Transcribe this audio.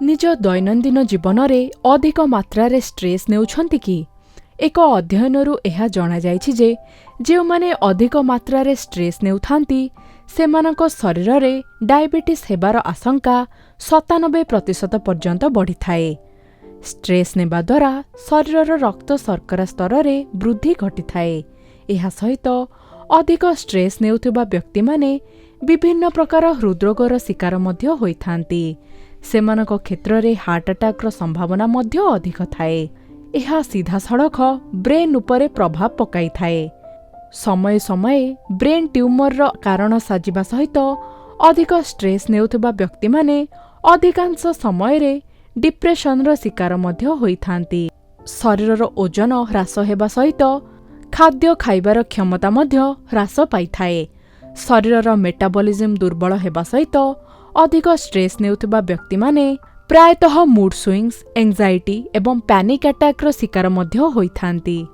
निज दैनन्दिन जीवन में अधिक मात्रा स्ट्रेस नेउछंती कि एक अध्ययनरू यह जणा जायछि जे जेउमाने अधिक मात्रा स्ट्रेस नेउथांती सेमानक शरीर में डायबिटीज हेबार आशंका 97% पर्यंत बढ़ी थाए। स्ट्रेस नेबा द्वारा शरीर रक्त शर्करा स्तर में वृद्धि घटी थाए। एहा सहित अधिक स्ट्रेस नेउथुबा व्यक्ति माने विभिन्न प्रकार हृदरोगर शिकार मध्य होइथांती। सेमानक क्षेत्र में हार्ट अटैक रो संभावना मध्य अधिक थाए। यह सीधा सड़क ब्रेन उपरे प्रभाव पकाई थाए। समय समय ब्रेन ट्यूमर रो कारण साजिबा सहित अधिक स्ट्रेस नेउथुबा व्यक्ति माने अधिकांश समय रे डिप्रेशन रो शिकार मध्य होइथांती। शरीर रो ओजन ह्रास हेबा सहित खाद्य खाइबार क्षमता मध्य ह्रास पाई थाए। शरीर रो मेटाबॉलिज्म दुर्बल हेबा सहित अधिक स्ट्रेस नेउथुबा व्यक्ति माने प्रायतः मूड स्विंग्स, एंजाइटी एवं पैनिक अटैक रो शिकार मध्य होइथांती।